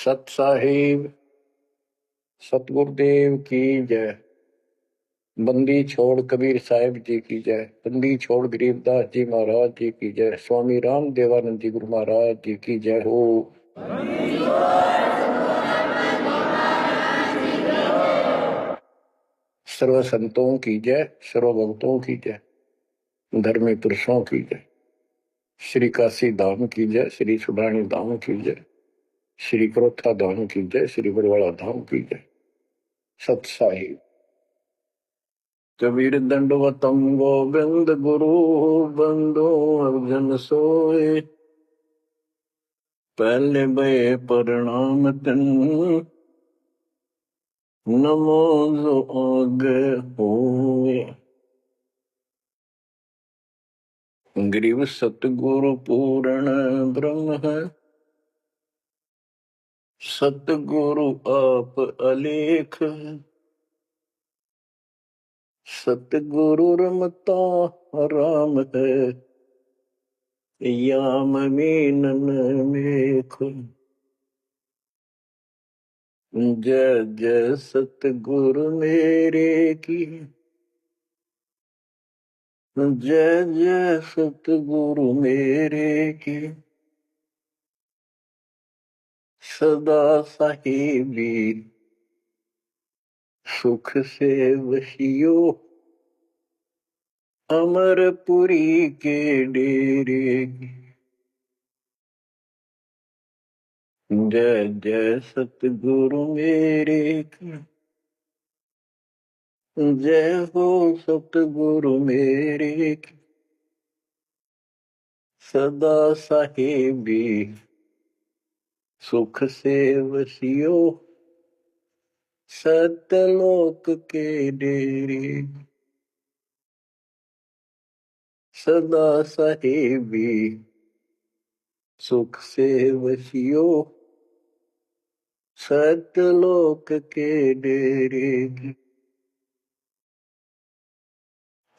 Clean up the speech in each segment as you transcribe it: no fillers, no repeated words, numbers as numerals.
सत साहिब सतगुरुदेव की जय। बंदी छोड़ कबीर साहिब जी की जय। बंदी छोड़ गरीबदास जी महाराज जी की जय। स्वामी राम देवानंद जी गुरु महाराज जी की जय हो। सर्व संतों की जय, सर्व भक्तों की जय, धर्मी पुरुषों की जय। श्री काशी धाम की जय, श्री सुब्राणी धाम की जय, श्री क्रोथा धाम की जय, श्री बरवाड़ा धाम की जय। सत साहिब कबीर दंडवतम गोविंद गुरु बंदो अर्जन सोए। पहले भय प्रणाम तन नमो जो आगे होए। ग्रीव सतगुरु पूर्ण ब्रह्म है, सतगुरु आप अलेख। सतगुरु रमता राम है, याम मीनन मेख। जय जय सतगुरु मेरे की, जय जय सतगुरु मेरे की। सदा साहिबी सुख से वशियो, अमरपुरी के डेरे की। जय जय सतगुरु मेरे की, जय हो सतगुरु मेरे की। सदा साहिबी सुख से वसियो, सतलोक के डेरे। सदा साहिबी सुख से वसियो, सतलोक के डेरे।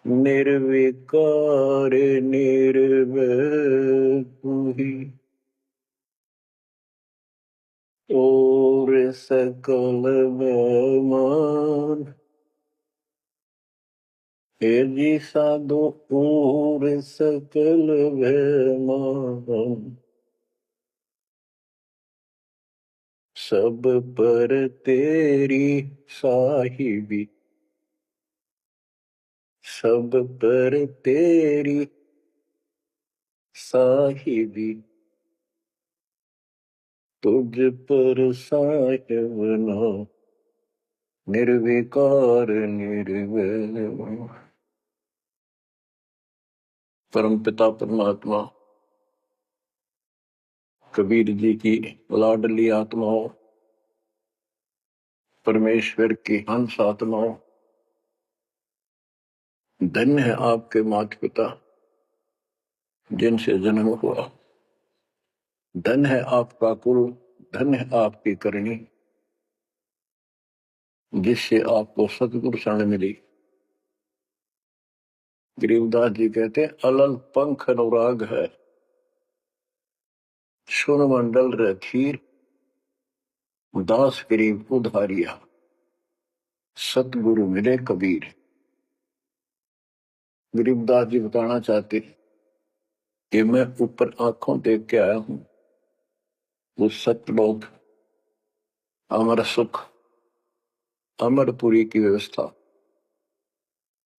निर्विकार निर्भय तू ही, और सकल बेमान। हे जी साधो और सकल बेमान। सब पर तेरी साहिबी, सब पर तेरी साहिबी। तुझ पर साहिब ना निर्विकार निर्भय। परम पिता परमात्मा कबीर जी की लाडली आत्माओं, परमेश्वर की हंस आत्माओं, धन्य है आपके माता पिता जिनसे जन्म हुआ। धन्य है आपका कुल, धन्य है आपकी करनी जिससे आपको सतगुरु शरण मिली। गरीबदास जी कहते अलल पंख अनुराग है, सुन मंडल रखीर, दास गरीब उधारिया। सतगुरु मिले कबीर। गरीबदास जी बताना चाहते कि मैं ऊपर आंखों देख के आया हूं वो सतलोक, अमर सुख, अमरपुरी की व्यवस्था।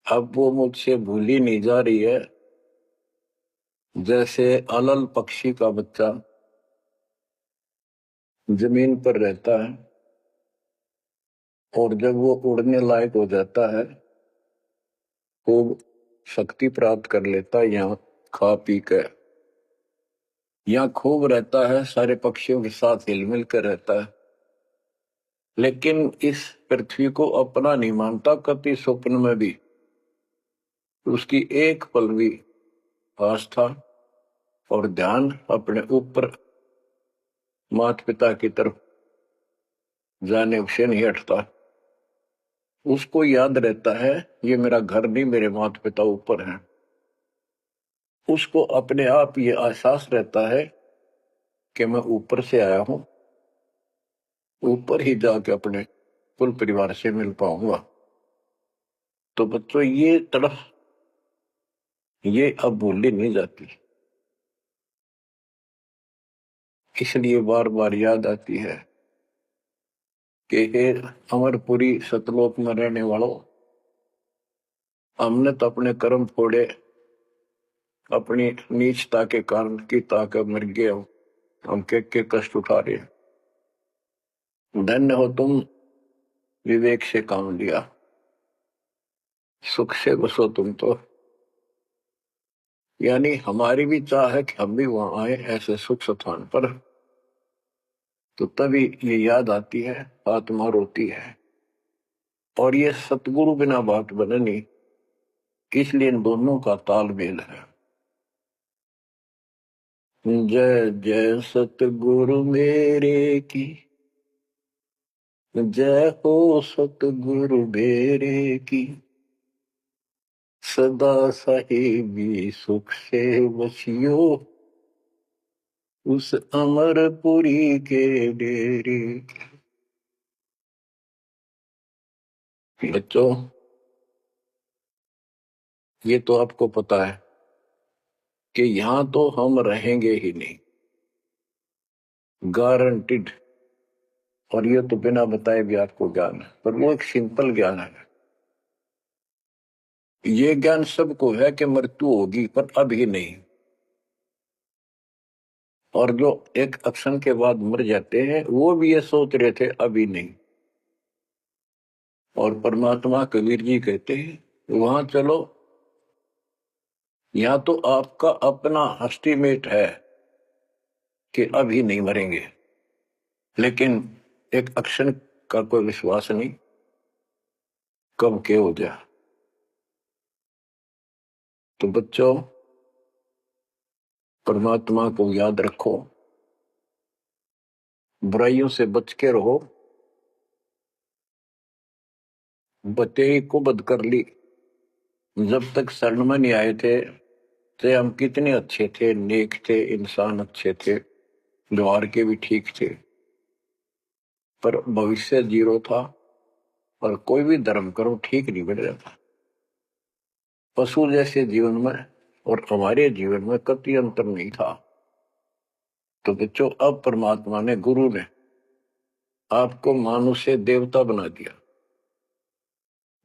अब वो मुझसे भूली नहीं जा रही है। जैसे अलल पक्षी का बच्चा जमीन पर रहता है और जब वो उड़ने लायक हो जाता है, खूब शक्ति प्राप्त कर लेता है, यहाँ खा पी कर यहाँ खूब रहता है, सारे पक्षियों के साथ हिल मिल कर रहता है, लेकिन इस पृथ्वी को अपना नहीं मानता कभी स्वप्न में भी। उसकी एक पल भी आस्था और ध्यान अपने ऊपर माता पिता की तरफ जाने से नहीं हटता। उसको याद रहता है ये मेरा घर नहीं, मेरे माता पिता ऊपर हैं। उसको अपने आप ये एहसास रहता है कि मैं ऊपर से आया हूं ऊपर ही जाके अपने कुल परिवार से मिल पाऊंगा। तो बच्चों ये तड़फ ये अब भूली नहीं जाती, इसलिए बार बार याद आती है कि हे अमरपुरी सतलोक में रहने वालों, हमने तो अपने कर्म फोड़े, अपनी नीचता के कारण की ताकत मर गए हो, हम के कष्ट उठा रहे हैं। धन्य हो तुम, विवेक से काम लिया, सुख से बसो तुम तो। यानी हमारी भी चाह है कि हम भी वहां आए ऐसे सुख स्थान पर। तो तभी ये याद आती है, आत्मा रोती है। और ये सतगुरु बिना बात बने नहीं, इसलिए इन दोनों का तालमेल है। जय जय सतगुरु मेरे की, जय हो सतगुरु मेरे की, सदा साहिबी सुख से बसियो, उस अमरपुरी के डेरे। बच्चों ये तो आपको पता है कि यहां तो हम रहेंगे ही नहीं, गारंटीड। और ये तो बिना बताए भी आपको ज्ञान है, पर वो एक सिंपल ज्ञान है। ये ज्ञान सबको है कि मृत्यु होगी, पर अभी नहीं। और जो एक क्षण के बाद मर जाते हैं वो भी ये सोच रहे थे अभी नहीं। और परमात्मा कबीर जी कहते हैं वहां चलो, यहां तो आपका अपना एस्टीमेट है कि अभी नहीं मरेंगे, लेकिन एक क्षण का कोई विश्वास नहीं कब के हो जाए। तो बच्चों परमात्मा को याद रखो, बुराइयों से बच के रहो। बतेई को बद कर ली, जब तक शरण में नहीं आए थे तो हम कितने अच्छे थे, नेक थे, इंसान अच्छे थे, व्यवहार के भी ठीक थे, पर भविष्य जीरो था। और कोई भी धर्म करो ठीक नहीं बन रहा था। पशु जैसे जीवन में और हमारे जीवन में कतई अंतर नहीं था। तो बच्चों अब परमात्मा ने, गुरु ने आपको मानुष से देवता बना दिया।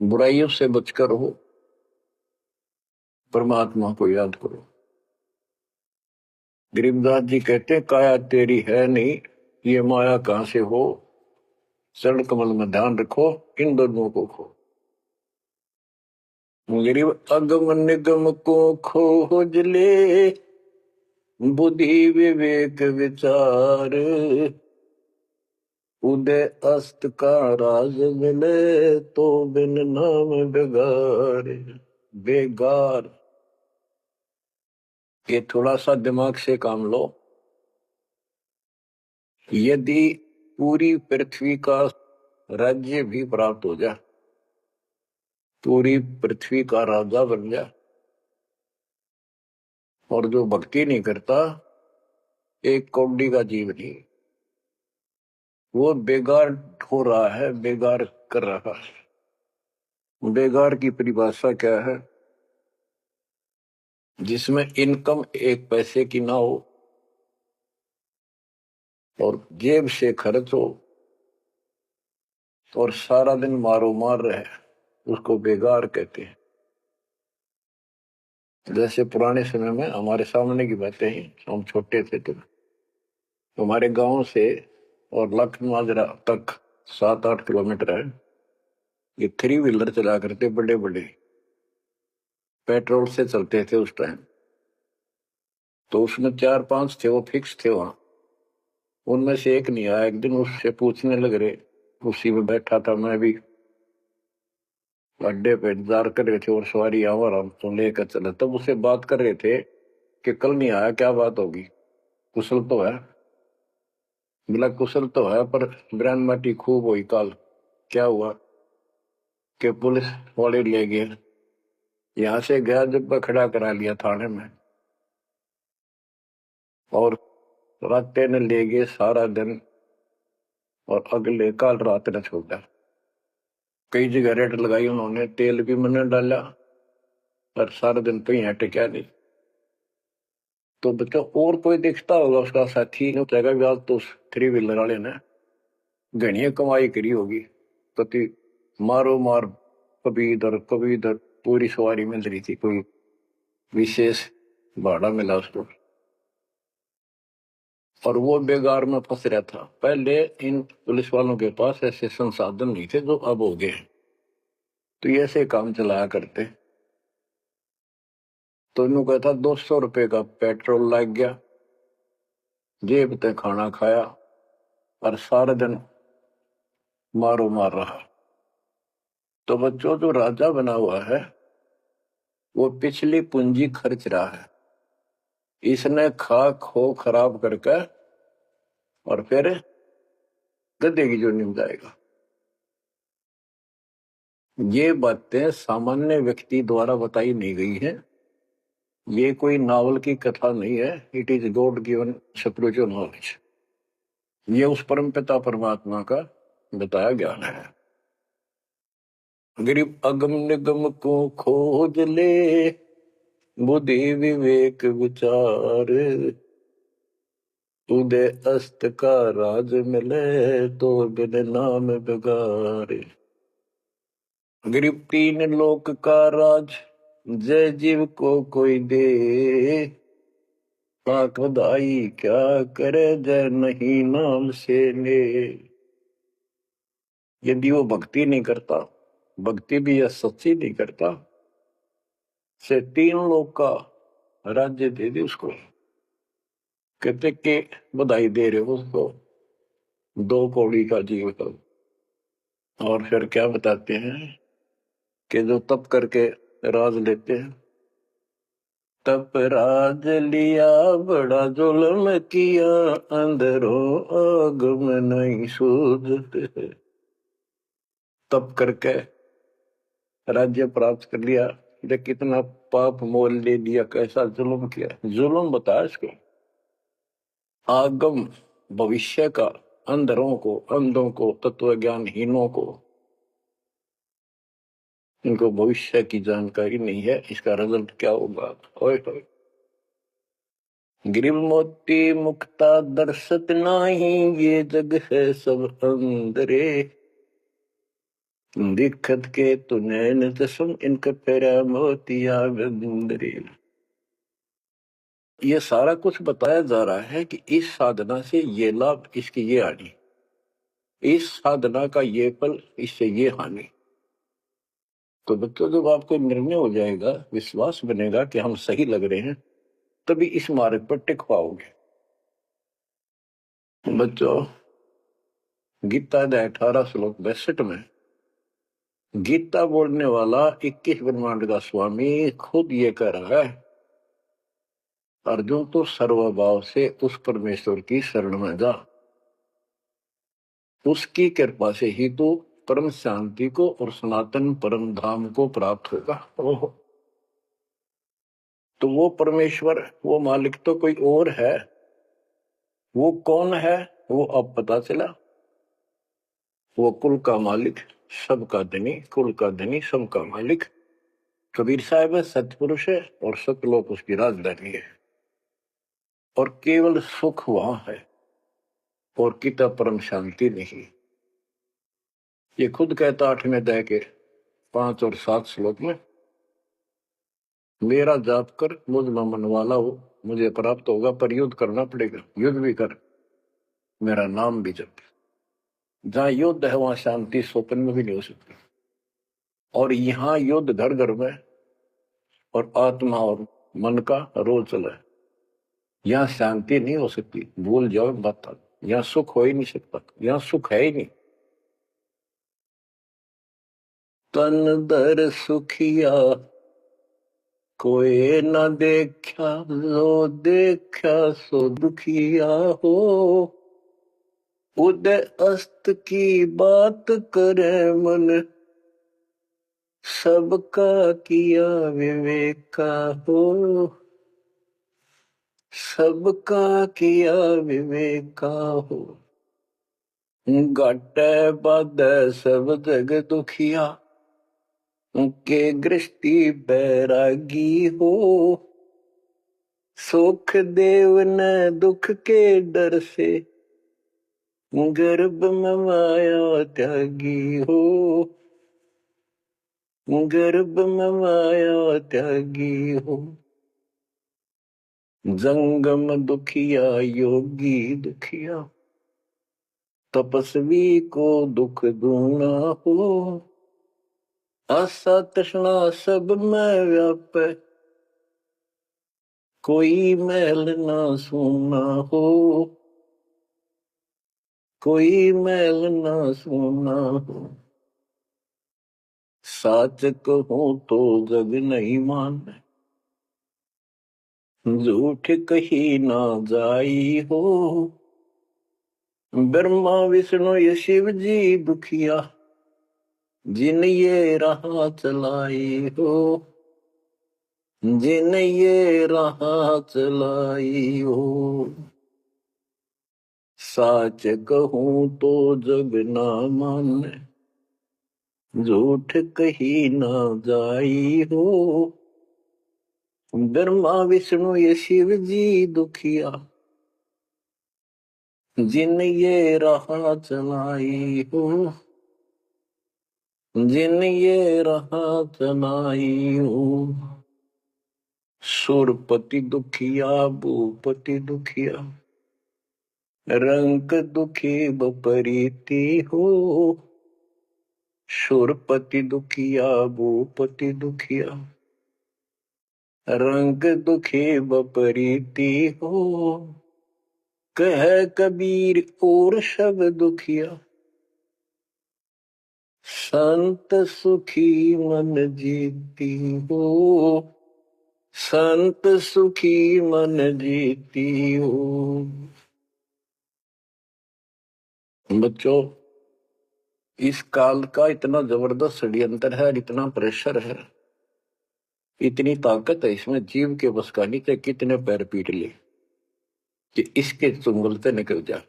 बुराइयों से बचकर हो, परमात्मा को याद करो। गरीबदास जी कहते हैं काया तेरी है नहीं, ये माया कहां से हो, चरण कमल में ध्यान रखो, इन दोनों को खो। गरीब अगम निगम को खोज ले, बुद्धि विवेक विचार, उदय अस्त का राज मिले, तो बिन नाम बेगार। बेगार, ये थोड़ा सा दिमाग से काम लो। यदि पूरी पृथ्वी का राज्य भी प्राप्त हो जाए, पूरी पृथ्वी का राजा बन जाए, और जो भक्ति नहीं करता, एक कौड़ी का जीव नहीं, वो बेगार हो रहा है, बेगार कर रहा है। बेगार की परिभाषा क्या है? जिसमें इनकम एक पैसे की ना हो और जेब से खर्च हो और सारा दिन मारो मार रहे, उसको बेगार कहते हैं। जैसे पुराने समय में हमारे सामने की बातें हैं, हम छोटे थे तो हमारे गांव से और लखनऊ तक 7-8 किलोमीटर है। ये 3 व्हीलर चला करते, बड़े बड़े पेट्रोल से चलते थे उस टाइम। तो उसमें 4-5 थे, वो फिक्स थे वहां। उनमें से एक नहीं आया। एक दिन उससे पूछने लग रहे, उसी में बैठा था मैं भी, अड्डे पे इंतजार कर रहे थे और सवारी आवर हम तो लेकर चले, तब उससे बात कर रहे थे कि कल नहीं आया, क्या बात होगी, कुशल तो है? बोला कुशल तो है, पर ब्रांड माटी खूब हुई काल। क्या हुआ कि पुलिस वाले ले गए, यहां से गया जब खड़ा करा लिया थाने में, और रास्ते ने ले गए सारा दिन और अगले काल रात ने छोड़ा। कई जगह रेट लगाई उन्होंने, तेल भी मैंने डाला, पर सारा दिन कहीं टिका नहीं। तो बच्चों और कोई दिखता होगा उसका साथी नहीं उठेगा भी, आज तो थ्री व्हीलर वाले ने घनी कमाई करी होगी, कति मारो मार, कभी इधर कभी इधर, पूरी सवारी मिल रही थी, कोई विशेष भाड़ा मिला उसको, और वो बेगार में फंस रहा था। पहले इन पुलिस वालों के पास ऐसे संसाधन नहीं थे जो अब हो गए, तो ये ऐसे काम चलाया करते। तो इन्हों कहता 200 रुपये का पेट्रोल लग गया, जेब ते खाना खाया, और सारे दिन मारो मार रहा। तो बच्चों जो राजा बना हुआ है वो पिछली पूंजी खर्च रहा है, इसने खा खो खराब करके और फिर गद्दे की जोनी में जाएगा। ये बातें सामान्य व्यक्ति द्वारा बताई नहीं गई है, ये कोई नावल की कथा नहीं है, it is God given spiritual knowledge. ये उस परम पिता परमात्मा का बताया ज्ञान है। गरीब अगम निगम को खोज ले, बुद्धि विवेक विचार, उदय अस्त का राज मिले, तो बिन नाम बेगारे। गरीब तीन लोक का राज, जय जीव को कोई दे, पाक बधाई क्या करे जय नहीं नाम से ले। यदि वो भक्ति नहीं करता, भक्ति भी यह सच्ची नहीं करता, से तीन लोग का राज्य दे दे उसको। कहते कि बधाई दे रहे हो उसको, 2 कौड़ी का जीव का। और फिर क्या बताते हैं कि जो तप करके राज लेते हैं, तप राज लिया बड़ा जुल्म किया, अंदरों आगम नहीं सूझते। तप करके राज्य प्राप्त कर लिया, ये कितना पाप मोल ले लिया, कैसा जुल्म किया। जुल्म बताया इसको, आगम भविष्य का, अंधरों को, अंधों को, तत्व ज्ञानहीनों को, इनको भविष्य की जानकारी नहीं है, इसका रिजल्ट क्या होगा। ओए होए, गिरिव मोती मुक्ता दर्शत नाही, ये जग है सब अंदरे, दिखत के तुनैन तसम इनका पैरा मोतिया बंदरे। ये सारा कुछ बताया जा रहा है कि इस साधना से ये लाभ, इसकी ये हानि, इस साधना का ये फल, इससे ये हानि। तो बच्चों जब आपको निर्णय हो जाएगा, विश्वास बनेगा कि हम सही लग रहे हैं, तभी इस मार्ग पर टिक पाओगे। बच्चों गीता 18 श्लोक 62 में गीता बोलने वाला 21 ब्रह्मांड का स्वामी खुद ये कह रहा है, अर्जुन तो सर्वभाव से उस परमेश्वर की शरण में जा, उसकी कृपा से ही तो परम शांति को और सनातन परम धाम को प्राप्त होगा। ओहो, तो वो परमेश्वर, वो मालिक तो कोई और है। वो कौन है वो अब पता चला। वो कुल का मालिक, सबका धनी, कुल का धनी, सबका मालिक कबीर साहब है, सतपुरुष है, और सतलोक उसकी राजधानी है, और केवल सुख वहां है, और किता परम शांति नहीं। ये खुद कहता 8वें अध्याय के 5 और 7 श्लोक में, मेरा जाप कर मुझ में मन वाला हो, मुझे प्राप्त होगा, पर युद्ध करना पड़ेगा, युद्ध भी कर, मेरा नाम भी जप। जहां युद्ध है वहां शांति स्वप्न में भी नहीं हो सकती, और यहाँ युद्ध घर घर में और आत्मा और मन का रोज चला है। यहाँ शांति नहीं हो सकती, भूल जाओ बात, यहाँ सुख हो ही नहीं सकता, यहाँ सुख है ही नहीं। तन दर सुखिया कोई न देखा, जो देखा सो दुखिया हो, उदय अस्त की बात करे मन, सबका किया विवेका हो, सबका किया विवेका हो। घाटे बाधे सब जग दुखिया, के गृष्टि बैरागी हो। सुख देव न दुख के डर से, गर्भ में माया त्यागी हो। गर्भ में माया त्यागी हो। जंगम दुखिया योगी दुखिया, तपस्वी को दुख दूना हो। आशा तृष्णा सब में व्यापे, कोई मैल ना सूना हो। कोई मैल ना सूना हो। साच कहूं तो जग नहीं माने, झूठ कही ना जाई हो। ब्रह्मा विष्णु ये शिव जी दुखिया, जिन ये राह चलाई हो। जिन ये राह चलाई हो। साच कहूं तो जग ना माने, झूठ कही ना जाई हो। ब्रह्मा विष्णु ये शिव जी दुखिया, जिन ये राह चलाई हो। जिन ये राह चलाई हो। सुरपति दुखिया भूपति दुखिया, रंग दुखी बपरीति हो। सुरपति दुखिया भूपति दुखिया, रंग दुखी बपरीति हो। कह कबीर और सब दुखिया, संत सुखी मन जीती हो। संत सुखी मन जीती हो। बच्चों, इस काल का इतना जबरदस्त षड्यंत्र है, इतना प्रेशर है, इतनी ताकत है इसमें, जीव के बस का नहीं थे कितने पैर पीट ले कि इसके चुंगल से निकल जा।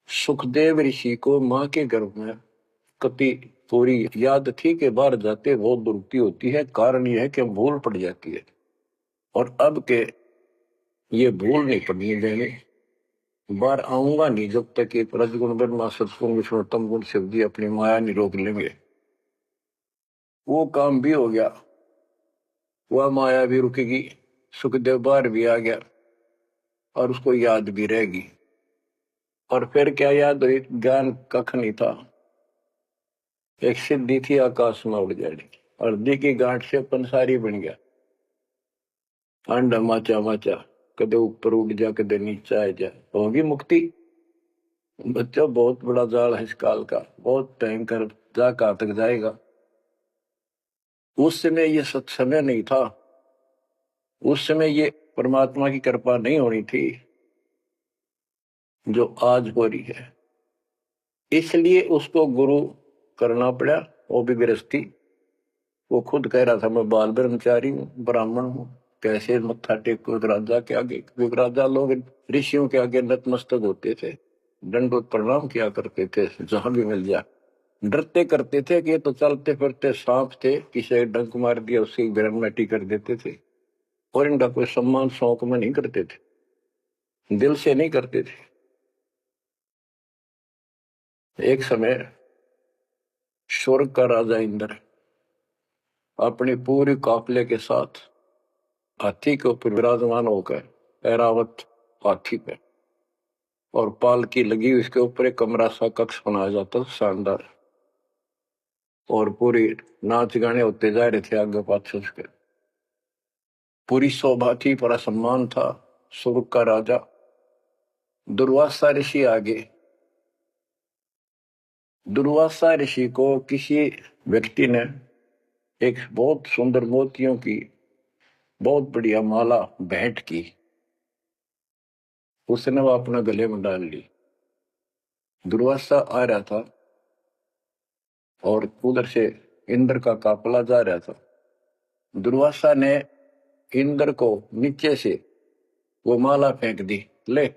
सुखदेव ऋषि को मां के गर्भ में कति पूरी याद थी कि बाहर जाते बहुत दुर्गति होती है। कारण यह है कि भूल पड़ जाती है, और अब के ये भूल नहीं पड़नी देंगे। बाहर आऊंगा नहीं जब तक कि रजगुण ब्रह्मा सत्गुण विष्णु तम गुण शिव जी अपनी माया नहीं रोक लेंगे। वो काम भी हो गया, वह माया भी रुकेगी, सुखदेव बाहर भी आ गया और उसको याद भी रहेगी। और फिर क्या याद हुई? ज्ञान कख नहीं था, एक सिद्धि थी आकाश में उड़ जाने, और दी की गांठ से पंसारी बन गया। अंडा माचा माचा, कदे ऊपर उड़ जा कदे नीचे आ जा, होगी मुक्ति। बच्चों, बहुत बड़ा जाल है इस काल का, बहुत भयंकर, जा कहां तक जाएगा। उस समय ये सत्समय नहीं था, उस समय ये परमात्मा की कृपा नहीं होनी थी जो आज हो रही है। इसलिए उसको गुरु करना पड़ा, वो भी गृहस्थी। वो खुद कह रहा था मैं बाल ब्रह्मचारी हूँ, ब्राह्मण हूँ, कैसे मत्था टेको राजा के आगे, क्योंकि राजा लोग ऋषियों के आगे नतमस्तक होते थे, दंडवत प्रणाम किया करते थे जहां भी मिल जाए। डरते करते थे कि ये तो चलते फिरते सांप थे, किसी डंक मार दिया उसकी ग्रहण कर देते थे, और इनका कोई सम्मान शौक में नहीं करते थे, दिल से नहीं करते थे। एक समय स्वर्ग का राजा इंद्र अपनी पूरी काफले के साथ हाथी के ऊपर विराजमान होकर, ऐरावत हाथी पे, और पालकी लगी हुई, इसके ऊपर एक कमरा सा कक्ष बनाया जाता शानदार, और पूरी नाच गाने होते जा रहे थे आगे पाछे उसके। पूरी शोभा थी, पूरा सम्मान था। स्वर्ग का राजा दुर्वासा ऋषि आगे। दुर्वासा ऋषि को किसी व्यक्ति ने एक बहुत सुंदर मोतियों की बहुत बढ़िया माला भेंट की, उसने वो अपने गले में डाल ली। दुर्वासा आ रहा था और उधर से इंद्र का काफला जा रहा था। दुर्वासा ने इंद्र को नीचे से वो माला फेंक दी, ले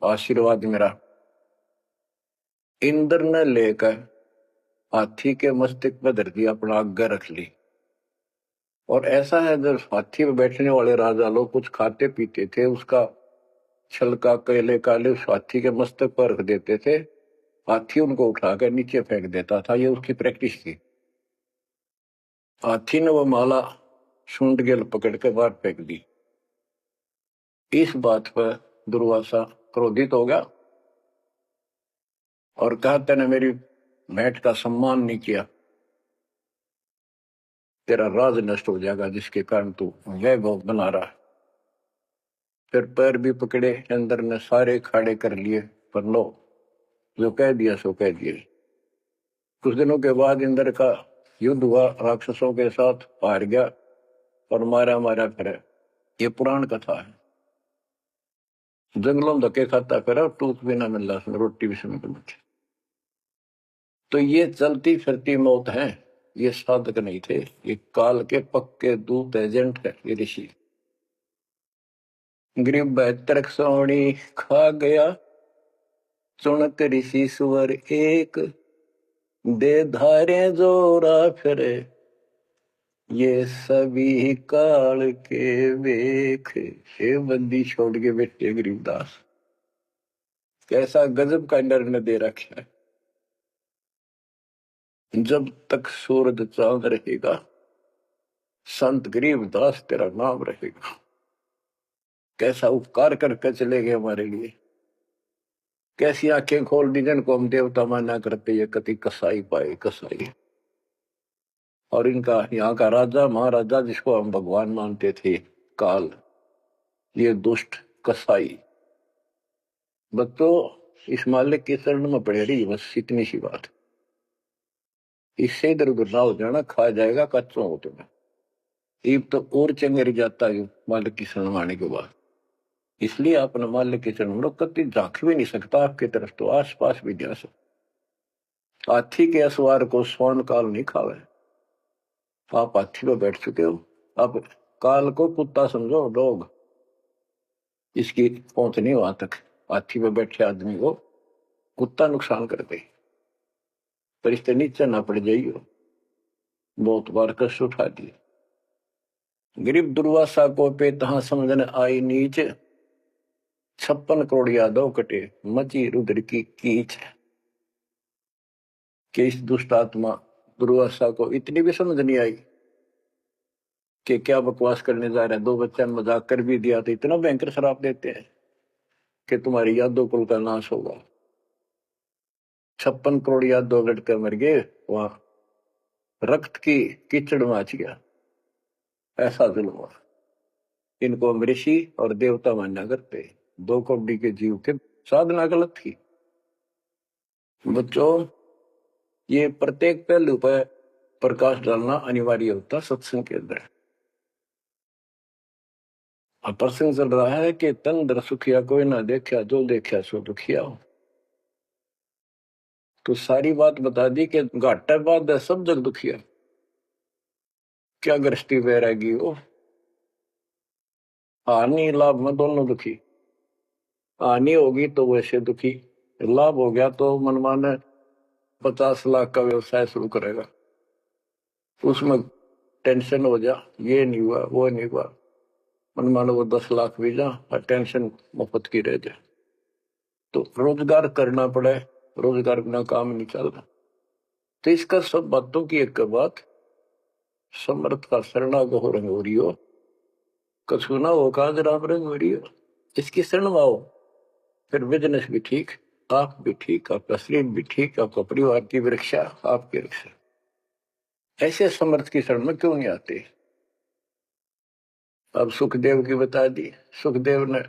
आशीर्वाद मेरा। इंद्र ने लेकर हाथी के मस्तक पर धर दिया, अपना आज्ञा रख ली। और ऐसा है, जब हाथी में बैठने वाले राजा लोग कुछ खाते पीते थे, उसका छलका केले काले उस हाथी के मस्तक पर रख देते थे, हाथी उनको उठाकर नीचे फेंक देता था। ये उसकी प्रैक्टिस थी। हाथी ने वो माला सूंड गेल पकड़ के बाहर फेंक दी। इस बात पर दुर्वासा क्रोधित हो गया और कहा, तूने मेरी भेंट का सम्मान नहीं किया, तेरा राज नष्ट हो जाएगा, जिसके कारण तू वैभव बना रहा। फिर पैर भी पकड़े, अंदर ने सारे खड़े कर लिए, पर लो, जो कह दिया सो कह दिया। कुछ दिनों के बाद इंद्र का युद्ध हुआ, राक्षसों के साथ हार गया और मारा मारा फिरे। ये पुराण कथा है। जंगलों में धक्के खाता फिरा, टूक भी ना मिला, रोटी भी समय मिल। तो ये चलती फिरती मौत है, ये साधक नहीं थे, ये काल के पक्के दूत एजेंट है, ये ऋषि। गरीब 72 सोनी खा गया, चुनक ऋषि सुअर एक, दे धारे जोरा फिरे, ये सभी काल के वेख। हे बंदी छोड़ के बैठे गरीबदास, कैसा गजब का निर्णय दे रखा है। जब तक सूरज चांद रहेगा, संत गरीबदास तेरा नाम रहेगा। कैसा उपकार करके चले गए हमारे लिए, कैसी आंखें खोल दी जिनको हम देवता माना करते, ये कति कसाई पाए कसाई। और इनका यहाँ का राजा महाराजा जिसको हम भगवान मानते थे, काल, ये दुष्ट कसाई। बच्चों, इस मालिक के शरण में पड़े रही, बस इतनी सी बात। इससे इधर उधर ना हो जाना, खा जाएगा कच्चों हो तुम्हें। ईब तो और चंगेरी जाता है मालिक की शरण आने के बाद। इसलिए अपने मालिक की शरण में कभी झांक भी नहीं सकता आपकी तरफ, तो आस पास भी जा सकता। हाथी के असवार को स्वर्ण काल नहीं खावे। आप हाथी पे बैठ चुके हो, अब काल को कुत्ता समझो, डॉग। इसकी पहुंच नहीं वहां तक। हाथी पे बैठे आदमी को कुत्ता नुकसान कर दे, पर इससे नीचे ना पड़ जाइयो। बहुत बार कष्ट उठा दिए। गरीब दुर्वासा को पे तहां समझने आई नीच, 56 करोड़ यादव कटे, मची रुद्र की कीच। कि इस दुष्ट आत्मा दुर्वासा को इतनी भी समझ नहीं आई कि क्या बकवास करने जा रहे हैं। 2 बच्चा मजाक कर भी दिया तो इतना भयंकर शराब देते हैं कि तुम्हारी यादव कुल का नाश होगा। 56 करोड़ यादव लड़के मर गए, वहां रक्त की कीचड़ मच गया। ऐसा जुल्म हुआ। इनको हम ऋषि और देवता मानना करते, 2 कौड़ी के जीव के साधना गलत थी। बच्चों, ये प्रत्येक पहलू पर प्रकाश डालना अनिवार्य होता सत्संग के अंदर। प्रसंग चल रहा है कि तन दर सुखिया कोई ना देखा, जो देखा सो दुखिया हो। तो सारी बात बता दी कि घाटा बाद सब जग दुखिया। क्या गृहस्थी वैरागी हो, हानि लाभ में दोनों दुखी। हानि होगी तो वैसे दुखी, लाभ हो गया तो मनमाने 50 लाख का व्यवसाय शुरू करेगा, उसमें टेंशन हो जा, ये नहीं हुआ वो नहीं हुआ। मनमाने वो 10 लाख भी जा और टेंशन मुफ्त की रह जाए। तो रोजगार करना पड़े, रोजगार बिना काम नहीं चल रहा। तो इसका सब बातों की एक बात, समर्थ का शरणागत रंग हो रही हो, कछु ना हो काज राम रंग हो रही हो। इसकी शरण में आओ, फिर बिजनेस भी ठीक, आप भी ठीक, आपका शरीर भी ठीक, आपका परिवार की भी रक्षा, आपकी रक्षा। ऐसे समर्थ की शरण में क्यों नहीं आते। अब सुखदेव की बता दी। सुखदेव ने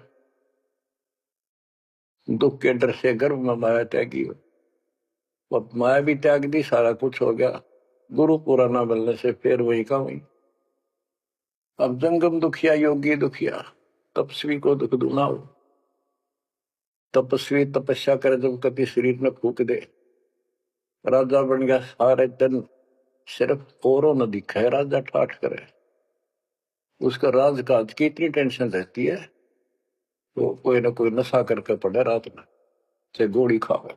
दुख के डर से गर्भ में माया त्यागी, अब माया भी त्याग दी, सारा कुछ हो गया। गुरु पूरा ना मिलने से फिर वही का वही। अब जंगम दुखिया योगी दुखिया, तपस्वी को दुख दूना हो। तपस्वी तपस्या करे, जब कभी शरीर में फूक दे, राजा बन गया, सारे दिन सिर्फ औरों न दिखाए, राजा ठाठ करे। उसका राजकाज की इतनी टेंशन रहती है, तो कोई ना कोई नशा करके पड़े रात में, से गोली खावे।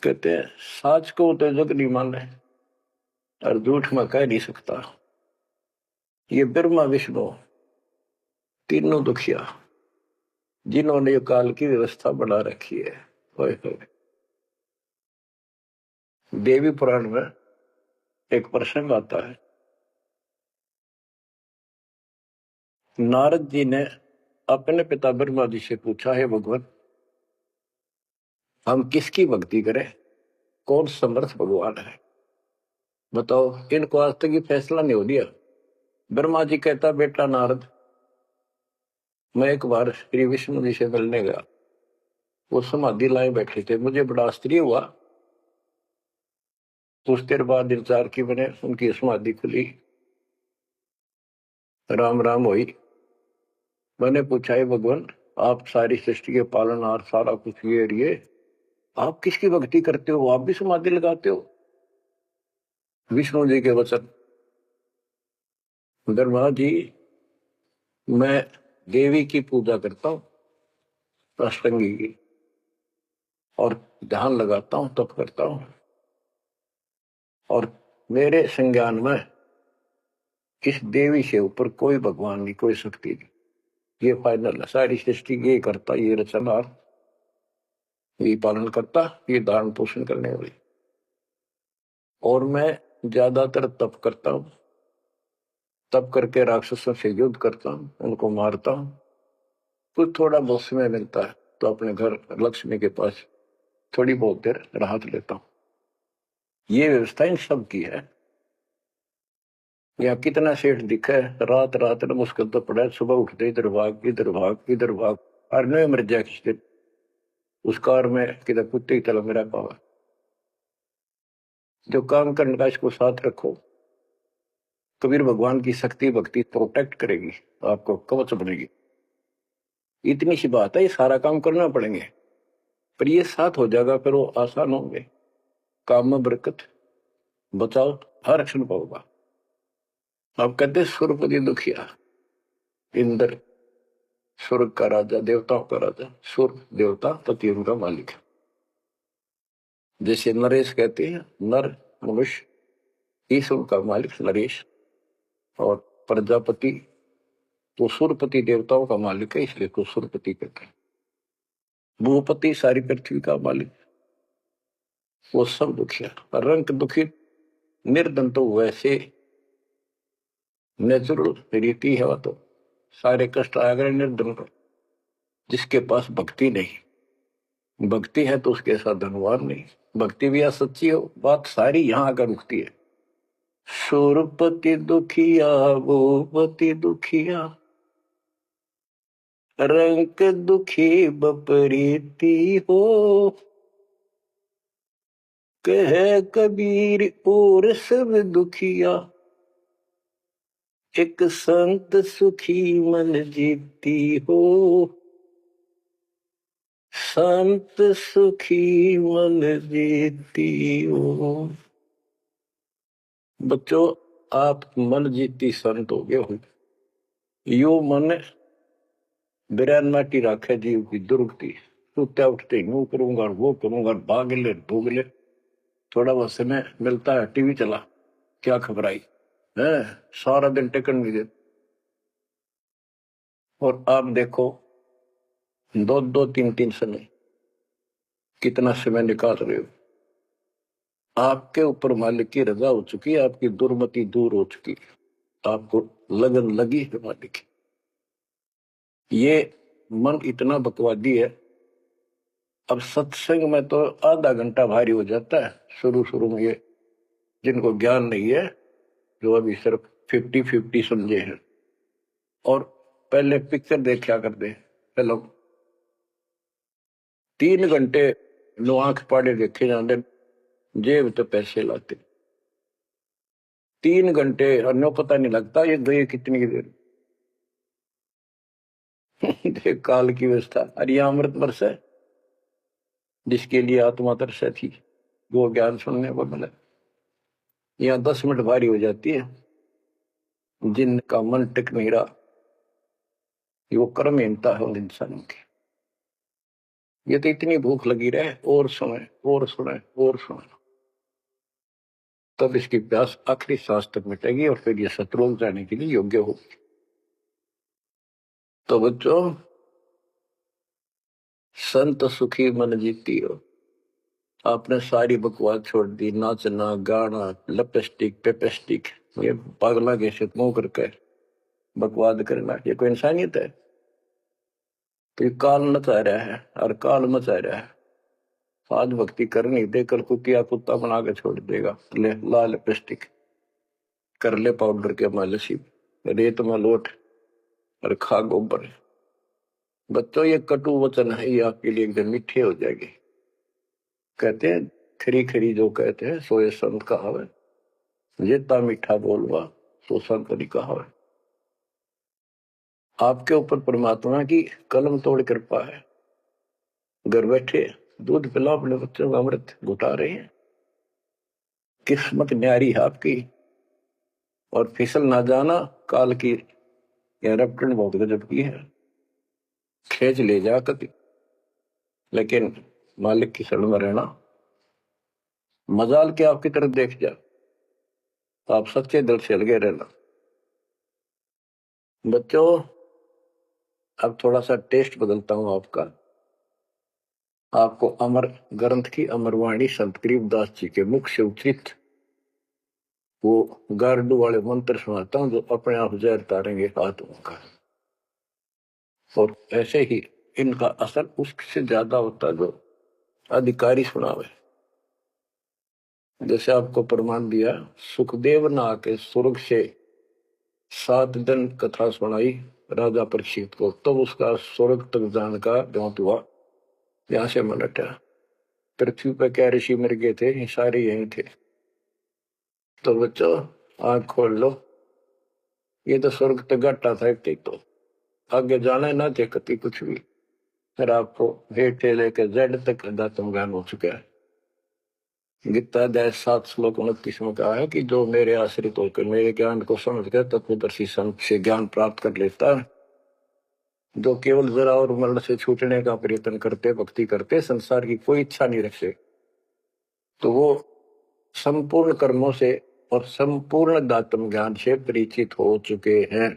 कहते हैं साच को तो जग नहीं माने और झूठ में कह नहीं सकता। ये ब्रह्मा विष्णु तीनों दुखिया जिन्होंने ये काल की व्यवस्था बना रखी है। होए होए। देवी पुराण में एक प्रसंग आता है। नारद जी ने अपने पिता ब्रह्मा जी से पूछा, है भगवान हम किसकी भक्ति करें, कौन समर्थ भगवान है, बताओ। इनको आज तक ये फैसला नहीं हो दिया। ब्रह्मा जी कहता, बेटा नारद मैं एक बार श्री विष्णु जी से मिलने गया, वो समाधि लाए बैठे थे, मुझे बड़ा आश्चर्य हुआ। कुछ देर बाद इंतजार की मैंने, उनकी समाधि खुली, राम राम हुई। मैंने पूछा, है भगवान आप सारी सृष्टि के पालनहार, सारा कुछ ये आप किसकी भक्ति करते हो, आप भी समाधि लगाते हो। विष्णु जी के वचन, ब्रह्मा जी मैं देवी की पूजा करता हूँ, अष्टंगी की, और ध्यान लगाता हूँ, तप करता हूँ, और मेरे संज्ञान में इस देवी से ऊपर कोई भगवान नहीं, कोई शक्ति नहीं। ये फाइनल है, सारी सृष्टि ये करता, ये रचनहार, ये पालन करता, ये धारण पोषण करने वाली। और मैं ज्यादातर तप करता हूँ, तप करके राक्षसों से युद्ध करता हूँ, उनको मारता हूँ। कुछ थोड़ा बहुत समय मिलता है तो अपने घर लक्ष्मी के पास थोड़ी बहुत देर राहत लेता हूँ। ये व्यवस्था इन सब की है। या कितना सेठ दिखा है, रात रात में मुश्किल तो पड़ा है, सुबह उठते इधर भाग इधर भाग इधर भाग, और नहीं मर जाए किस दिन उस कार में किधर कुत्ते की तरह मेरा पावा। जो काम करने का इसको साथ रखो, कबीर भगवान की शक्ति भक्ति प्रोटेक्ट करेगी, आपको कवच बनेगी। इतनी सी बात है, ये सारा काम करना पड़ेंगे, पर ये साथ हो जाएगा, फिर वो आसान होंगे। काम में बरकत, बचाओ, हर क्षण पाओगा। आप कहते सुरपति दुखिया, इंद्र स्वर्ग का राजा, देवताओं का राजा, सुर देवता पति उनका मालिक है। जैसे नरेश कहते हैं, नर मनुष्य ईश्वर का मालिक नरेश, और प्रजापति तो सुरपति देवताओं का मालिक है, इसलिए तो सुरपति कहते हैं। भूपति सारी पृथ्वी का मालिक, वो सब दुखिया। रंग दुखी निर्धन तो वैसे नेचुरल रीति है, वह तो सारे कष्ट आ गए निर्धन को। जिसके पास भक्ति नहीं, भक्ति है तो उसके साथ धनवान नहीं। भक्ति भी सच्ची हो, बात सारी यहां आकर रुकती है। सुरपति दुखिया भूपति दुखिया, रंग दुखी बपरीती हो, कह कबीर और सब दुखिया, एक संत सुखी मन जीती हो, संत सुखी मन जीती हो। बच्चों आप मन जीती संत हो गए हो। यो मन बिरान माटी राखे जीव की दुर्गति, सुत्या उठते यूं करूंगा वो करूंगा, भाग ले भूग ले, थोड़ा बहुत समय मिलता है टीवी चला, क्या खबर आई है, सारा दिन टेकन नहीं देते। और आप देखो दो दो तीन तीन समय कितना समय निकाल रहे हो। आपके ऊपर मालिक की रजा हो चुकी है, आपकी दुर्मति दूर हो चुकी है, आपको लगन लगी है मालिक की। ये मन इतना बकवादी है। अब सत्संग में तो आधा घंटा भारी हो जाता है शुरू शुरू में, ये जिनको ज्ञान नहीं है, जो अभी सिर्फ 50-50 समझे हैं। और पहले पिक्चर देखा करते पहले 3 घंटे लो आंख पाड़े देखे जाते, जेब तो पैसे लाते 3 घंटे, अन्य पता नहीं लगता ये गए कितनी देर। देख काल की व्यवस्था। अरे अमृत वर्ष है, जिसके लिए आत्मा तरस थी वो ज्ञान सुनने को मिला। यहाँ 10 मिनट भारी हो जाती है, जिनका मन टिक नहीं रहा, वो कर्महीनता है उन इंसानों की। ये तो इतनी भूख लगी रहे और सुने और सुने और सुने, तब इसकी प्यास आखिरी सांस तक मिटेगी और फिर ये शत्रुओं जाने के लिए योग्य होगी। तो बच्चों, संत सुखी मन जीती हो। आपने सारी बकवास छोड़ दी, नाचना गाना लिपस्टिक पेपेस्टिक, ये पागला के मुंह करके बकवाद करना, ये कोई इंसानियत है? तो ये काल मचा रहा है और काल मचा रहा है। आज भक्ति करनी दे, कल कुतिया कुत्ता बना के छोड़ देगा। ले ला लिपस्टिक, कर ले पाउडर के मालिश, रेत में लोट और खा गोबर। बच्चों, ये कटु वचन है, ये आपके लिए एकदम मीठे हो जाएंगे। कहते हैं खरी खरी जो कहते हैं सोए संत कहावे, जेता मीठा बोलवा सो संत नहीं कहावे। आपके ऊपर परमात्मा की कलम तोड़ कृपा है। घर बैठे दूध पिलाओ अपने बच्चों को, अमृत घुटा रहे हैं। किस्मत न्यारी है आपकी। और फिसल ना जाना, काल की रपटन बहुत गजब की है, खेच ले जा कभी, लेकिन मालिक की शरण में रहना। मजाल के आपकी तरफ देख जा, तो आप सच्चे दिल से लगे रहना। बच्चों, अब थोड़ा सा टेस्ट बदलता हूं आपका। आपको अमर ग्रंथ की अमरवाणी संत गरीबदास जी के मुख से उच्चरित वो गारडू वाले मंत्र सुनाता हूं, जो अपने आप जहर तारेंगे आत्मा का। और ऐसे ही इनका असर उससे ज्यादा होता है जो अधिकारी सुनावे। जैसे आपको प्रमाण दिया, सुखदेव ने आके स्वर्ग से 7 दिन कथा सुनाई राजा परीक्षित को, तब उसका स्वर्ग तक जाने का द्योत हुआ। यहां से मन हटा। पृथ्वी पर क्या ऋषि मर गए थे, ये सारे यही थे। तो बच्चों, आंख खोल लो, ये तो स्वर्ग तक घाटा था एक तो आगे जाना है ना थे कति कुछ भी। फिर आपको हेठे लेकर जेड तक दातम ज्ञान हो चुका है। गीता अध्याय 7 श्लोक 29 में कहा है कि जो मेरे आश्रित होकर मेरे ज्ञान को समझ कर तत्वदर्शी संत से ज्ञान प्राप्त कर लेता है, जो केवल जरा और मरण से छूटने का प्रयत्न करते, भक्ति करते, संसार की कोई इच्छा नहीं रखते, तो वो संपूर्ण कर्मों से और संपूर्ण दातम ज्ञान से परिचित हो चुके हैं।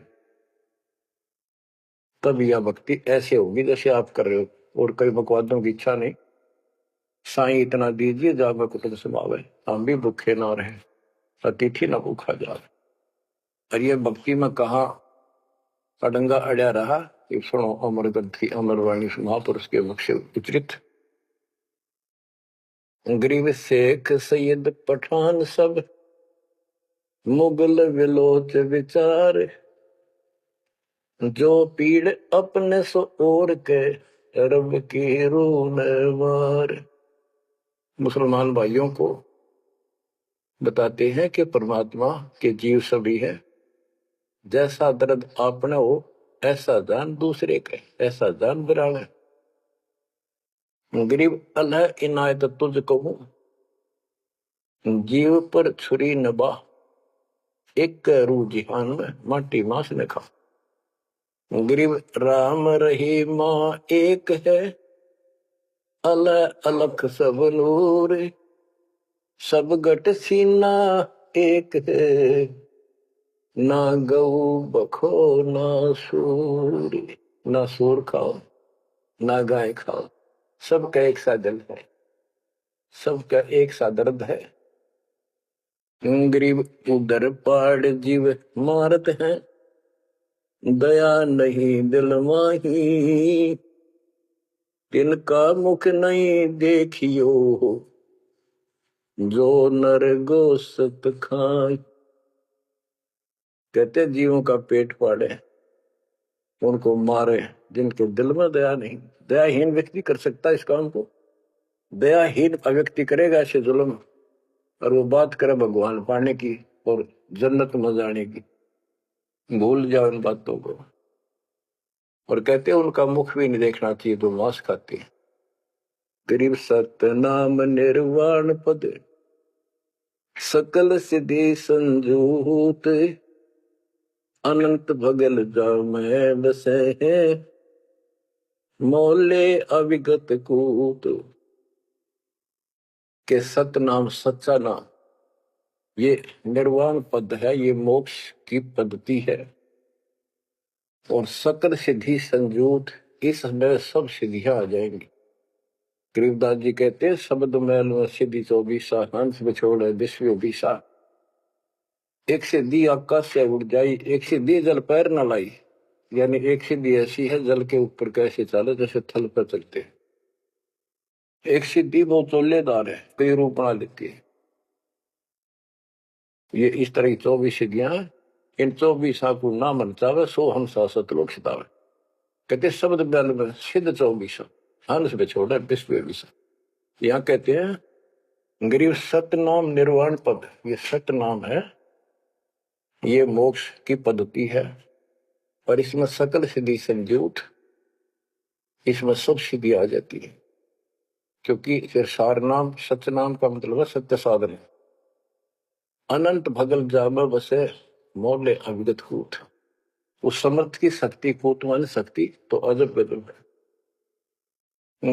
तब यह भक्ति ऐसे होगी जैसे आप कर रहे हो, और कई बकवादों की इच्छा नहीं। साईं इतना दीजिए जावे कुटुंब समावे, हम भी भूखे ना रहे, अतिथि न भूखा जावे। और ये भक्ति में कहा अडंगा अड़या रहा, कि सुनो अमर ग्रंथी अमरवाणी महापुरुष के मुख से उच्चरित। गरीब शेख सैयद पठान सब मुगल विलोच विचार, जो पीड़ अपने सो और के रब की रून वार। मुसलमान भाइयों को बताते हैं कि परमात्मा के जीव सभी है। जैसा दर्द आपने हो ऐसा जान दूसरे के, ऐसा जान बिराने। गरीब अल्लाह इनायत तुझ कहूं, जीव पर छुरी नबा, एक रू जिहान में माटी मांस ने खा। गरीब राम रहीमा एक है, अल्लाह अलख सब नूर, सब गट सीना एक है, ना गऊ बखो ना सूर। ना सूर खाओ ना गाय खाओ, सबका एक सा दिल है, सबका एक सा दर्द है। गरीब उधर पाड़ जीव मारत है, दया नहीं दिल माही, तिनका मुख नहीं देखियो, जो नर गोसत खाए। कहते जीवों का पेट फाड़े, उनको मारे, जिनके दिल में दया नहीं। दयाहीन व्यक्ति कर सकता है इस काम को। दयाहीन व्यक्ति करेगा ऐसे जुल्म, और वो बात करे भगवान पाने की और जन्नत में जाने की, भूल जाओ इन बातों को। और कहते हैं उनका मुख भी नहीं देखना चाहिए, तो मांस खाते हैं। गरीब सत नाम निर्वाण पद, सकल सिद्धि संजूत, अनंत भगल जा मैं बसे हैं, मोले अविगत कूत के सतनाम सच्चा नाम, ये निर्वाण पद है, ये मोक्ष की पद्धति है। और सकल सिद्धि संजूत, इसमें सब सिद्धियां आ जाएंगी। गरीबदास जी कहते हैं शब्द मैल में सिद्धि 24 हंस बिछोड़ विश्व विशा। एक सिद्धि आकाश से उड़ जाई, एक सिद्धि जल पैर न लाई। यानी एक सिद्धि ऐसी है जल के ऊपर कैसे चले जैसे थल पर चलते हैं। एक सिद्धि बहुत चोलेदार है, कई रूप बना लेती है। ये इस तरह की 24 सिद्धियां हैं। इन 24 को ना मन चावे सो हम सतलोक सितावे। कहते शब्द मैल में सिद्ध 24 हंस बिछोड़ विश्व विशा। यहाँ कहते हैं गरीब सतनाम निर्वाण पद, ये सतनाम है, ये मोक्ष की पद्धति है। और इसमें सकल सिद्धि संजूत, इसमें सब सिद्धि आ जाती है। क्योंकि फिर सार नाम सतनाम का मतलब है सत्य साधन। अनंत भगल जाम बसे मोले अविगत कूट। उस समर्थ की शक्ति कूट मान शक्ति तो अजब गजब है।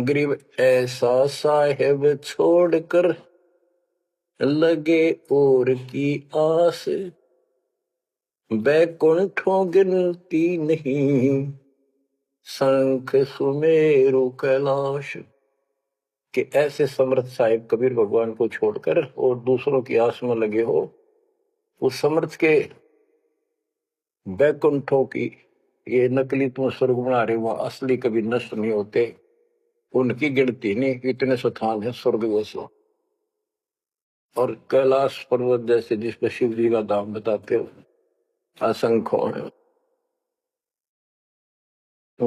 गरीब ऐसा साहेब छोड़कर लगे और की आस, बैकुंठों गिनती नहीं शंख सुमेरु कैलाश। कि ऐसे समर्थ साहिब कबीर भगवान को छोड़कर और दूसरों की आस में लगे हो, उस समर्थ के बैकुंठों की, ये नकली तुम स्वर्ग बना रहे हो, असली कभी नष्ट नहीं होते, उनकी गिनती नहीं, इतने स्थान है स्वर्ग वैसे। और कैलाश पर्वत जैसे जिसपे शिव जी का धाम बताते हो असंख्य है।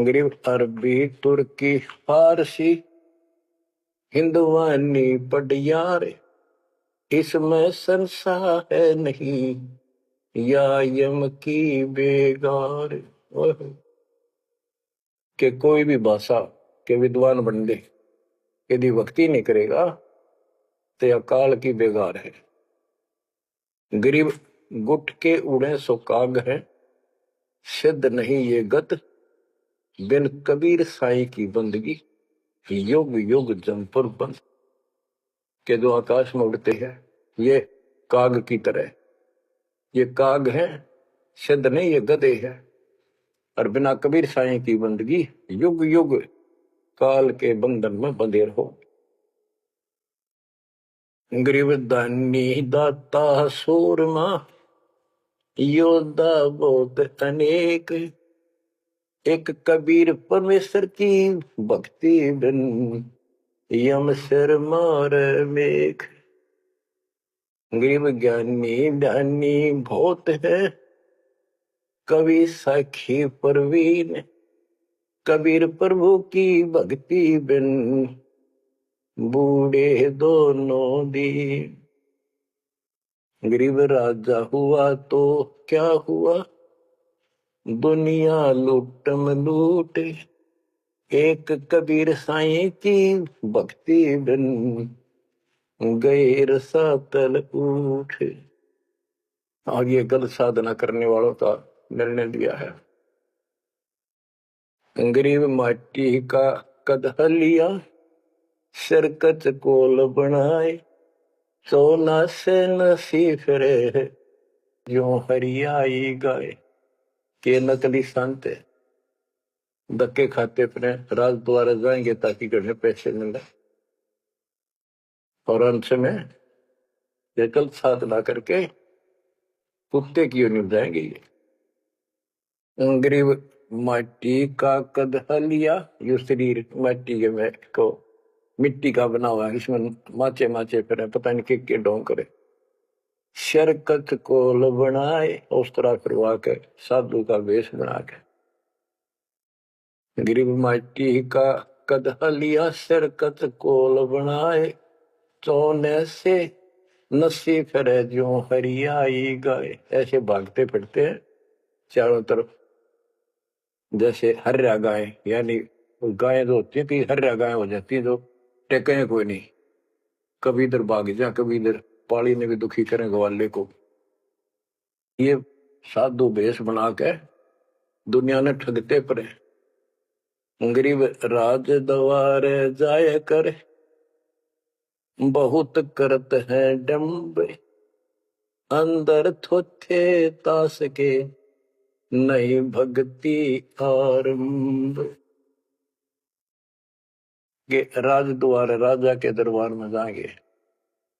गरीब अरबी तुर्की फारसी हिंदुवानी पटियार, इसमें संसार है नहीं या यम की बेगार। कि कोई भी भाषा के विद्वान बंदे यदि भक्ति नहीं करेगा तो अकाल की बेगार है। गरीब गुट के उड़े सो काग है, सिद्ध नहीं ये गत बिन कबीर साई की बंदगी युग युग जमपुर बंद। के जो आकाश में उड़ते हैं ये काग की तरह, ये काग है, सिद्ध नहीं ये गधे है। और बिना कबीर साई की बंदगी युग युग काल के बंधन में बंधे रहो। गरीब दानी दाता सूरमा योद्धा बहुत अनेक, एक कबीर परमेश्वर की भक्ति बिन यम सिर मार मेघ। गरीब ज्ञानी ध्यानी बहुत है, कवि साखी परवीन, कबीर प्रभु की भक्ति बिन बूढ़े दोनों दीन। गरीब राजा हुआ तो क्या हुआ, दुनिया लूटम लूट, एक कबीर साईं की भक्ति बिन गैर सातल उठ। आगे गलत साधना करने वालों का निर्णय दिया है। गरीब माटी का कदह लिया, सिरकत कोल बनाए, सोना से नसी फिरे जो हरियाई गाय। के नकली संत धक्के खाते फिरे, राज द्वारा जाएंगे ताकि घर में पैसे मिले, और अंत में ये गलत साधना करके कुत्ते की ओर जाएंगे। गरीब माटी का कदह लिया, यो शरीर माटी के में को मिट्टी का बना हुआ है, इसमें माचे माचे फिर पता नहीं के ढोंग करे। शरकत कोल बनाए, उस तरह करवा के साधु का वेश बना के। गरीब माटी का कदह लिया, शरकत कोल बनाए, चौने से नसी फिरे जो हरियाई गाय। ऐसे भागते फिरते हैं चारों तरफ जैसे हर्या गाय, यानी गायें जो होती है हर्या गाय हो जाती है, जो टेके कोई नहीं, कभी इधर भाग जा कभी इधर, पाली ने भी दुखी करें ग्वाले को। ये साधु भेष बना के दुनिया ने ठगते पड़े। गरीब राज द्वारे जाय कर, बहुत करत है डम्ब, अंदर थोथे तास के, नहीं भक्ति आरंभ। के राज द्वार, राजा के दरबार में जाएंगे,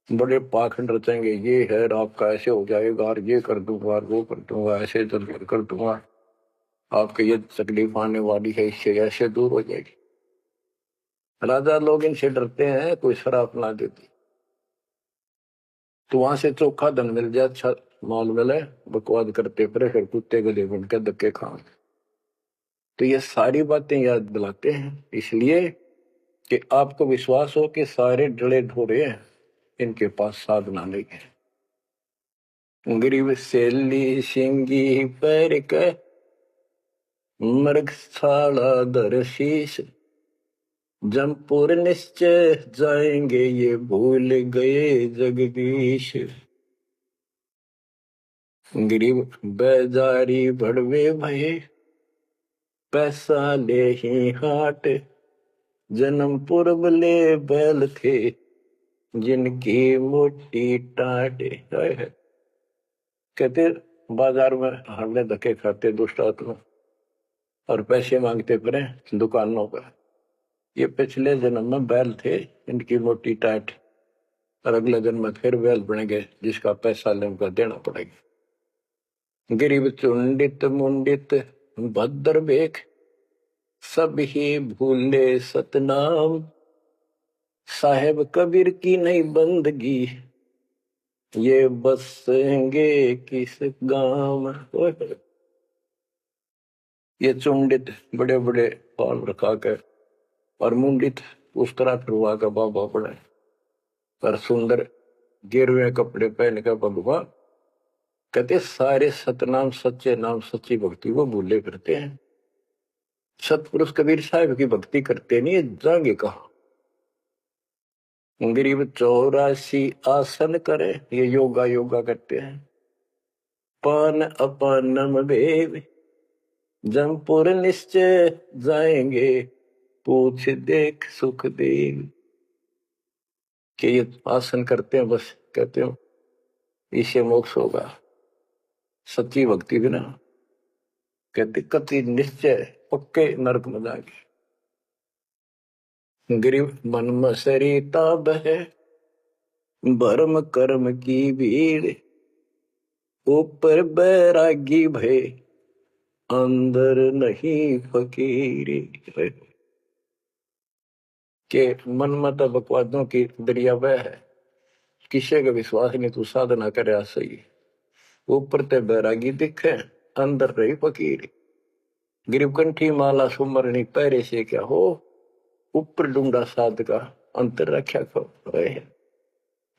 बड़े पाखंड रचेंगे, ये है आपका ऐसे हो जाएगा, और ये कर दूंगा, और वो कर दूंगा, ऐसे कर दूंगा, आपके ये तकलीफ आने वाली है, इससे ऐसे दूर हो जाएगी। राजा लोग इनसे डरते हैं, कोई शराब ना देती तो वहां से चोखा धन मिल जाए, अच्छा माल मिले, बकवाद करते फिर कुत्ते गले बन के धक्के खाओ। तो ये सारी बातें याद दिलाते हैं इसलिए कि आपको विश्वास हो कि सारे डले ढोरे हैं, इनके पास साधना नहीं है। गरीब सेली सिंगी पैर के, मृग साला दर शीश, जमपुर निश्चय जाएंगे, ये भूल गए जगदीश। गरीब बेजारी भड़वे भये, पैसा ले ही हाट, जन्मपुर बले बैल थे, जिनकी मोटी टाट। कहते बाजार में हमने धक्के खाते दुष्ट आत्मा और पैसे मांगते फिरे दुकानों पर, ये पिछले जन्म में बैल थे, इनकी मोटी टाट, और अगले जन्म में फिर बैल बनेंगे, जिसका पैसा उनका देना पड़ेगा। गरीब चुंडित मुंडित भद्र बेख, सब ही भूले सतनाम, साहेब कबीर की नहीं बंदगी, ये बसेंगे किस गांव। ये चुंडित बड़े बड़े पाल रखा कर और मुंडित उस तरह फिरवा कर बाबा पड़े, पर सुंदर गिरवे कपड़े पहन कर भगवान कहते सारे सतनाम सच्चे नाम सच्ची भक्ति वो भूले करते हैं। सतपुरुष कबीर साहब की भक्ति करते नहीं, जाएंगे कहा। गरीब 84 आसन करे, ये योगा योगा करते हैं। पान अपानम भेव, जमपुर निश्चय जाएंगे, पूछ देख सुख देव। कि ये आसन करते हैं, बस कहते हो इससे मोक्ष होगा। सच्ची भक्ति बिना कहते कति निश्चय पक्के नरक में जाएंगे। गरीब मन में सरिता बहे, भरम कर्म की भीड़, ऊपर बैरागी भय, अंदर नहीं फकीरी। के मन में तो बकवादों की दरिया बह है, किसी का विश्वास नहीं, तू साधना करे सही, ऊपर ते बैरागी दिखे, अंदर रही फकीरी। गरीब कंठी माला सुमरनी पैरे से क्या हो, ऊपर डूंगा साध का, अंतर रक्षा करो।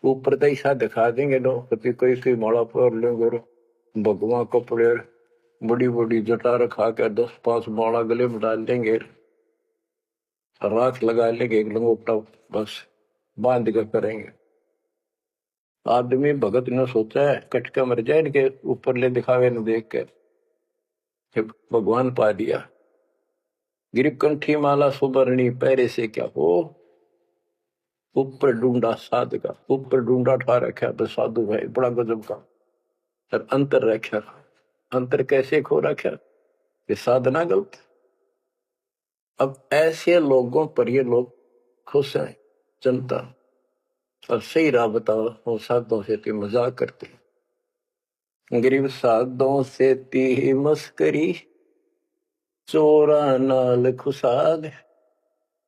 ऊपर तो ऐसा दिखा देंगे नो, कभी कोई कोई माला पर लेंगे, भगवान कपड़े बड़ी बड़ी जटा रखा कर 10-5 माला गले में डाल देंगे, राख लगा लेंगे, एक लंगोटा बस बांध कर करेंगे। आदमी भगत ने सोचा है कटका मर जाए, इनके ऊपर ले दिखावे न देख कर भगवान पा दिया। गिरिप कंठी माला सुबरणी पैरे से क्या हो, ऊपर ढूंढा साध का, ऊपर ढूंढा उठा रखा तो साधु भाई बड़ा गजब का, और अंतर रखा, अंतर कैसे खो रखा, ये साधना गलत। अब ऐसे लोगों पर ये लोग खुश हैं जनता, और सही राह बताओ, वो साधुओं से ती मजाक करते, गरीब साधुओं से ती मस्करी, चोरा नाल खुशाल,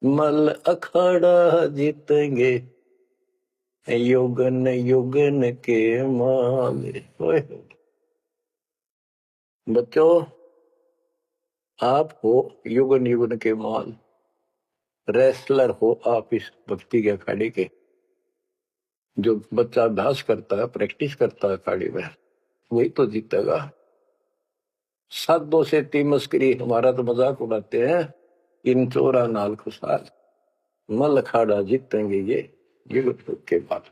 मल अखाड़ा जीतेंगे, युगन युगन के माल। बच्चों आप हो युगन युगन के माल, रेसलर हो आप इस भक्ति के अखाड़े के। जो बच्चा अभ्यास करता है, प्रैक्टिस करता है अखाड़े में, वही तो जीतेगा। साधुओं से ती मस्करी, हमारा तो मजाक उड़ाते हैं, इन चोरा नाल खुशाल, मल अखाड़ा जीतेंगे ये युग के बाद।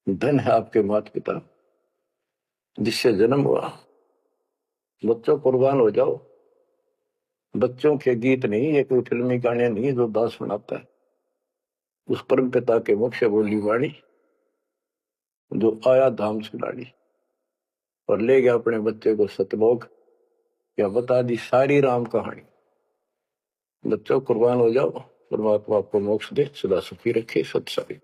धन है आपके माता पिता जिससे जन्म हुआ, बच्चों कुर्बान हो जाओ, बच्चों के गीत नहीं, ये कोई फिल्मी गाने नहीं जो दास सुनाता है। उस परम पिता के मुख से बोली वाणी जो आया धाम सुनाड़ी और ले गया अपने बच्चे को सतलोक, या बता दी सारी राम कहानी। बच्चों कुर्बान हो जाओ, परमात्मा आपको मोक्ष दे, सदा सुखी रखे। सत्संग।